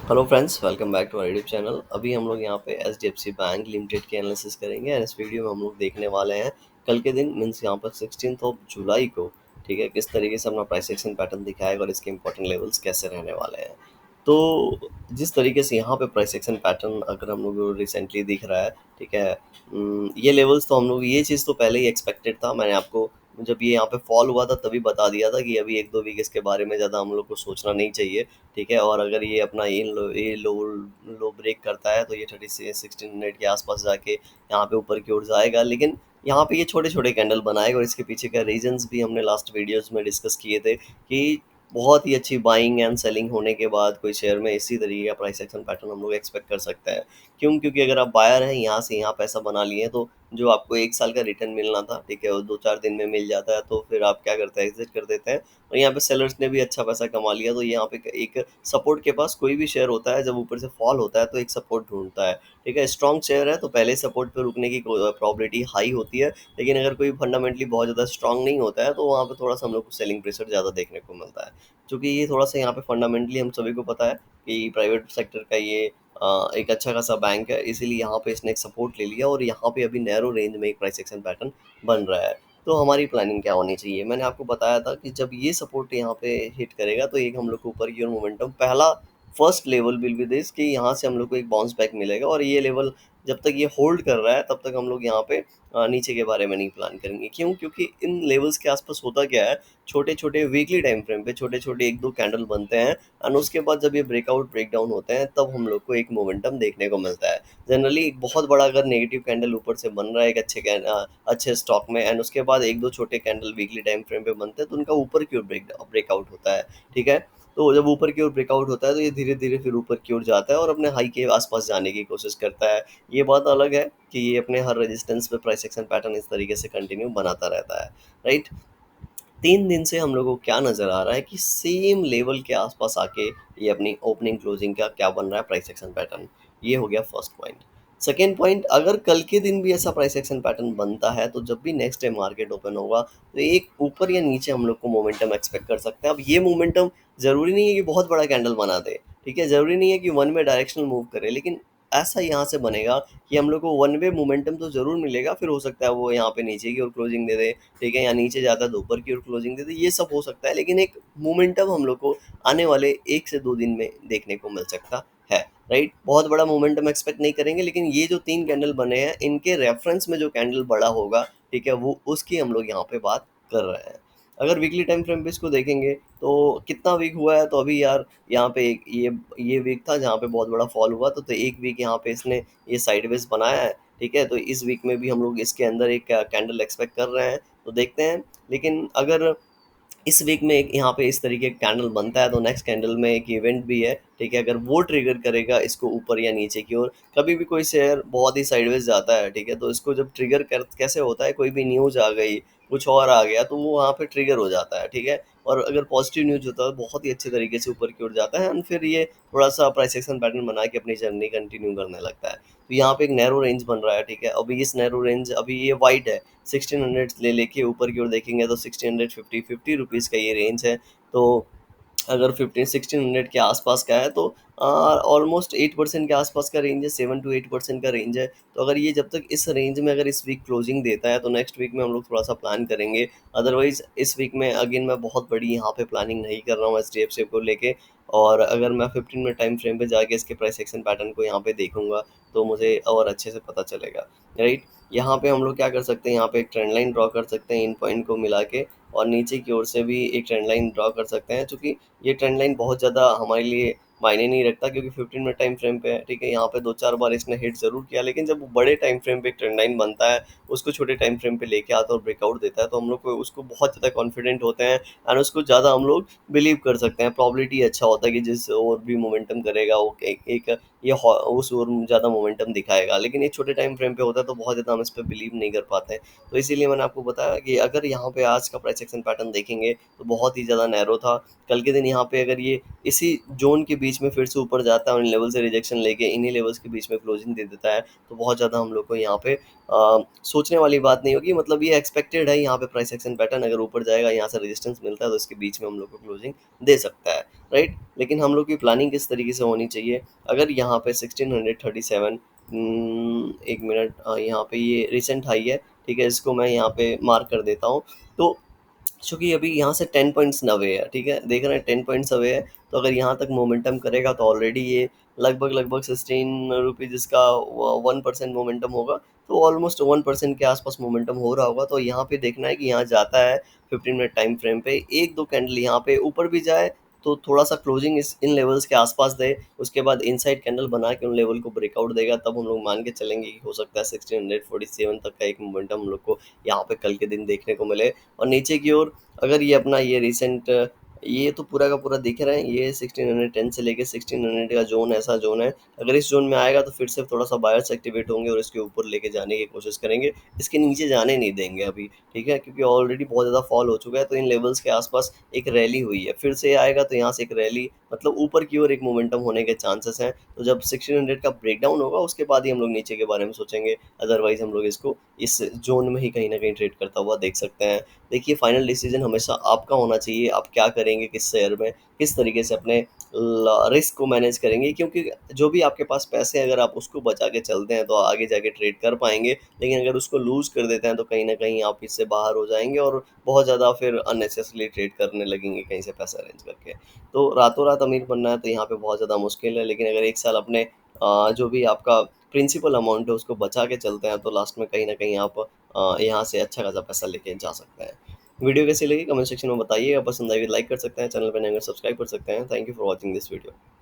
Hello friends, welcome back to our YouTube channel. अभी हम लोग यहाँ पे एचडीएफसी बैंक लिमिटेड की एनालिसिस करेंगे एंड इस वीडियो में हम लोग देखने वाले हैं कल के दिन मीन्स यहाँ पर 16 जुलाई को, ठीक है, किस तरीके से अपना प्राइस एक्शन पैटर्न दिखाएगा और इसके इंपॉर्टेंट लेवल्स कैसे रहने वाले हैं। तो जिस तरीके से यहाँ पे प्राइस एक्शन पैटर्न अगर हम लोग को रिसेंटली दिख रहा है, ठीक है, ये लेवल्स तो हम लोग ये चीज़ तो पहले ही एक्सपेक्टेड था। मैंने आपको जब ये यहाँ पे फॉल हुआ था तभी बता दिया था कि अभी एक दो वीक इसके बारे में ज़्यादा हम लोग को सोचना नहीं चाहिए, ठीक है। और अगर ये अपना ये लो ब्रेक करता है तो ये 1600 के आसपास जाके यहाँ पे ऊपर की ओर जाएगा, लेकिन यहाँ पे ये छोटे छोटे कैंडल बनाएगा और इसके पीछे का रीजंस भी हमने लास्ट वीडियोस में डिस्कस किए थे कि बहुत ही अच्छी बाइंग एंड सेलिंग होने के बाद कोई शेयर में इसी तरीके का प्राइस एक्शन पैटर्न हम लोग एक्सपेक्ट कर सकते हैं। क्यों? क्योंकि अगर आप बायर हैं, यहाँ से यहाँ पैसा बना लिए तो जो आपको 1 साल का रिटर्न मिलना था, ठीक है, वो 2-4 दिन में मिल जाता है, तो फिर आप क्या करते हैं, एग्जिट कर देते हैं। और यहाँ पे सेलर्स ने भी अच्छा पैसा कमा लिया, तो यहाँ पे एक सपोर्ट के पास कोई भी शेयर होता है, जब ऊपर से फॉल होता है तो एक सपोर्ट ढूंढता है, ठीक है। स्ट्रॉन्ग शेयर है तो पहले सपोर्ट पे रुकने की प्रॉबिलिटी हाई होती है, लेकिन अगर कोई फंडामेंटली बहुत ज़्यादा स्ट्रॉन्ग नहीं होता है तो वहाँ पे थोड़ा सा हम लोग को सेलिंग प्रेशर ज़्यादा देखने को मिलता है। क्योंकि ये थोड़ा सा यहाँ पे फंडामेंटली हम सभी को पता है कि प्राइवेट सेक्टर का ये एक अच्छा खासा बैंक है, इसीलिए यहाँ पे इसने एक सपोर्ट ले लिया और यहाँ पे अभी नैरो रेंज में एक प्राइस एक्शन पैटर्न बन रहा है। तो हमारी प्लानिंग क्या होनी चाहिए? मैंने आपको बताया था कि जब ये सपोर्ट यहाँ पे हिट करेगा तो एक हम लोग को ऊपर की ओर मोमेंटम पहला first level will be this कि यहाँ से हम लोग को एक बाउंस बैक मिलेगा, और ये लेवल जब तक ये होल्ड कर रहा है तब तक हम लोग यहाँ पे नीचे के बारे में नहीं प्लान करेंगे। क्यों? क्योंकि इन लेवल्स के आसपास होता क्या है, छोटे छोटे वीकली टाइम फ्रेम पे छोटे छोटे एक दो कैंडल बनते हैं एंड उसके बाद जब ये ब्रेकआउट ब्रेकडाउन होते हैं तब हम लोग को एक मोमेंटम देखने को मिलता है। जनरली एक बहुत बड़ा अगर नेगेटिव कैंडल ऊपर से बन रहा है एक अच्छे स्टॉक में एंड उसके बाद एक दो छोटे कैंडल वीकली टाइम फ्रेम पे बनते हैं तो उनका ऊपर की ओर ब्रेकआउट होता है, ठीक है। तो जब ऊपर की ओर ब्रेकआउट होता है तो ये धीरे धीरे फिर ऊपर की ओर जाता है और अपने हाई के आसपास जाने की कोशिश करता है। ये बात अलग है कि ये अपने हर रेजिस्टेंस पे प्राइस एक्शन पैटर्न इस तरीके से कंटिन्यू बनाता रहता है, राइट। 3 दिन से हम लोगों को क्या नज़र आ रहा है कि सेम लेवल के आसपास आके ये अपनी ओपनिंग क्लोजिंग का क्या बन रहा है प्राइस एक्शन पैटर्न। ये हो गया फर्स्ट पॉइंट। सेकेंड पॉइंट, अगर कल के दिन भी ऐसा प्राइस एक्शन पैटर्न बनता है तो जब भी नेक्स्ट डे मार्केट ओपन होगा तो एक ऊपर या नीचे हम लोग को मोमेंटम एक्सपेक्ट कर सकते हैं। अब ये मोमेंटम ज़रूरी नहीं है कि बहुत बड़ा कैंडल बना दे, ठीक है, ज़रूरी नहीं है कि वन वे डायरेक्शनल मूव करे, लेकिन ऐसा यहाँ से बनेगा कि हम लोग को वन वे मोमेंटम तो ज़रूर मिलेगा। फिर हो सकता है वो यहाँ पे नीचे की ओर क्लोजिंग दे दे, ठीक है, या नीचे जाता है तो ऊपर की ओर क्लोजिंग दे दे, ये सब हो सकता है, लेकिन एक मोमेंटम हम लोग को आने वाले 1 से 2 दिन में देखने को मिल सकता है, राइट। बहुत बड़ा मोमेंटम एक्सपेक्ट नहीं करेंगे, लेकिन ये जो 3 कैंडल बने हैं इनके रेफरेंस में जो कैंडल बड़ा होगा, ठीक है, वो उसकी हम लोग यहाँ पे बात कर रहे हैं। अगर वीकली टाइम फ्रेम पे इसको देखेंगे तो कितना वीक हुआ है, तो अभी यार यहाँ पे एक ये वीक था जहाँ पे बहुत बड़ा फॉल हुआ, तो एक वीक यहाँ पे इसने ये साइडवेज बनाया है, ठीक है। तो इस वीक में भी हम लोग इसके अंदर एक कैंडल एक्सपेक्ट कर रहे हैं, तो देखते हैं। लेकिन अगर इस वीक में एक यहाँ पे इस तरीके का कैंडल बनता है तो नेक्स्ट कैंडल में एक इवेंट भी है, ठीक है, अगर वो ट्रिगर करेगा इसको ऊपर या नीचे की ओर। कभी भी कोई शेयर बहुत ही साइडवेज जाता है, ठीक है, तो इसको जब ट्रिगर कर कैसे होता है, कोई भी न्यूज़ आ गई, कुछ और आ गया तो वो वहाँ पे ट्रिगर हो जाता है, ठीक है। और अगर पॉजिटिव न्यूज़ होता है तो बहुत ही अच्छे तरीके से ऊपर की ओर जाता है एंड फिर ये थोड़ा सा प्राइस एक्शन पैटर्न बना के अपनी जर्नी कंटिन्यू करने लगता है। तो यहाँ पे एक नैरो रेंज बन रहा है, ठीक है। अभी इस नैरो रेंज अभी ये वाइड है, 1600 ले लेके ऊपर की ओर देखेंगे तो 1650 रुपीज़ का ये रेंज है। तो अगर 1600 के आसपास का है तो ऑलमोस्ट 8% के आसपास का रेंज है, 7 to 8% का रेंज है। तो अगर ये जब तक इस रेंज में अगर इस वीक क्लोजिंग देता है तो नेक्स्ट वीक में हम लोग थोड़ा सा प्लान करेंगे। अदरवाइज इस वीक में अगेन मैं बहुत बड़ी यहाँ पे प्लानिंग नहीं कर रहा हूँ एच डी एफ सी को लेके। और अगर मैं 15 मिनट टाइम फ्रेम पे जाके इसके प्राइस एक्शन पैटर्न को यहाँ पे देखूंगा तो मुझे और अच्छे से पता चलेगा, राइट। यहाँ पे हम लोग क्या कर सकते हैं, यहाँ पे एक ट्रेंड लाइन ड्रॉ कर सकते हैं इन पॉइंट को मिला के, और नीचे की ओर से भी एक ट्रेंड लाइन ड्रॉ कर सकते हैं। चूँकि ये ट्रेंड लाइन बहुत ज़्यादा हमारे लिए मायने नहीं रखता क्योंकि 15 मिनट टाइम फ्रेम पे है, ठीक है। यहाँ पे 2-4 बार इसने हिट ज़रूर किया, लेकिन जब वो बड़े टाइम फ्रेम पे एक ट्रेंड लाइन बनता है, उसको छोटे टाइम फ्रेम पे लेके आता है और ब्रेकआउट देता है तो हम लोग को उसको बहुत ज़्यादा कॉन्फिडेंट होते हैं एंड उसको ज़्यादा हम लोग बिलीव कर सकते हैं। प्रॉबिलिटी अच्छा होता है कि जिस और भी मोमेंटम करेगा वो ये उस और ज़्यादा मोमेंटम दिखाएगा, लेकिन ये छोटे टाइम फ्रेम पे होता है तो बहुत ज़्यादा हम इस पर बिलीव नहीं कर पाते हैं। तो इसीलिए मैंने आपको बताया कि अगर यहाँ पे आज का प्राइस एक्शन पैटर्न देखेंगे तो बहुत ही ज़्यादा नैरो था। कल के दिन यहाँ पे अगर ये इसी जोन के बीच में फिर से ऊपर जाता है और इन लेवल से रिजेक्शन लेके इन्हीं लेवल्स के बीच में क्लोजिंग दे देता है, तो बहुत ज़्यादा हम लोग को यहाँ पे सोचने वाली बात नहीं होगी। मतलब ये एक्सपेक्टेड है, यहाँ पे प्राइस एक्शन पैटर्न अगर ऊपर जाएगा, यहाँ से रेजिस्टेंस मिलता है तो इसके बीच में हम लोग को क्लोजिंग दे सकता है, राइट। लेकिन हम लोग की प्लानिंग किस तरीके से होनी चाहिए, अगर यहाँ पे 1637, एक मिनट, यहाँ पे ये रिसेंट हाई है, ठीक है, इसको मैं यहाँ पे मार्क कर देता हूँ। तो चूँकि अभी यहाँ से 10 पॉइंट्स अवे है, ठीक है, देख रहे हैं 10 पॉइंट्स अवे है, तो अगर यहाँ तक मोमेंटम करेगा तो ऑलरेडी ये लगभग 16 रुपीज़ इसका 1% मोमेंटम होगा, तो ऑलमोस्ट 1% के आसपास मोमेंटम हो रहा होगा। तो यहाँ पे देखना है कि यहाँ जाता है 15 मिनट टाइम फ्रेम पे, एक दो कैंडल यहाँ पे ऊपर भी जाए तो थोड़ा सा क्लोजिंग इस इन लेवल्स के आसपास दे, उसके बाद इनसाइड कैंडल बना के उन लेवल को ब्रेकआउट देगा, तब हम लोग मान के चलेंगे कि हो सकता है 1647 तक का एक मोमेंटम हम लोग को यहाँ पे कल के दिन देखने को मिले। और नीचे की ओर अगर ये अपना ये रिसेंट, ये तो पूरा का पूरा दिख रहा है, ये 1610 से लेके 1600 का जोन, ऐसा जोन है, अगर इस जोन में आएगा तो फिर से थोड़ा सा बायर्स एक्टिवेट होंगे और इसके ऊपर लेके जाने की कोशिश करेंगे, इसके नीचे जाने नहीं देंगे अभी, ठीक है, क्योंकि ऑलरेडी बहुत ज़्यादा फॉल हो चुका है। तो इन लेवल्स के आसपास एक रैली हुई है, फिर से आएगा तो यहाँ से एक रैली, मतलब ऊपर की ओर एक मोमेंटम होने के चांसेस हैं। तो जब 1600 का ब्रेकडाउन होगा उसके बाद ही हम लोग नीचे के बारे में सोचेंगे, अदरवाइज हम लोग इसको इस जोन में ही कहीं ना कहीं ट्रेड करता हुआ देख सकते हैं। देखिए, फाइनल डिसीजन हमेशा आपका होना चाहिए, आप क्या करेंगे, किस शेयर में किस तरीके से अपने रिस्क को मैनेज करेंगे, क्योंकि जो भी आपके पास पैसे हैं, अगर आप उसको बचा के चलते हैं तो आगे जाके ट्रेड कर पाएंगे, लेकिन अगर उसको लूज़ कर देते हैं तो कहीं ना कहीं आप इससे बाहर हो जाएंगे और बहुत ज़्यादा फिर अननेसेसरली ट्रेड करने लगेंगे कहीं से पैसा अरेंज करके। तो रातों रात अमीर बनना है तो यहाँ पे बहुत ज़्यादा मुश्किल है, लेकिन अगर एक साल अपने जो भी आपका प्रिंसिपल अमाउंट है उसको बचा के चलते हैं तो लास्ट में कहीं ना कहीं आप यहाँ से अच्छा खासा पैसा लेके जा सकते हैं। वीडियो कैसी लगी कमेंट सेक्शन में बताइए, अगर पसंद आई तो लाइक कर सकते हैं, चैनल पर नए अगर सब्सक्राइब कर सकते हैं। Thank you for watching this video.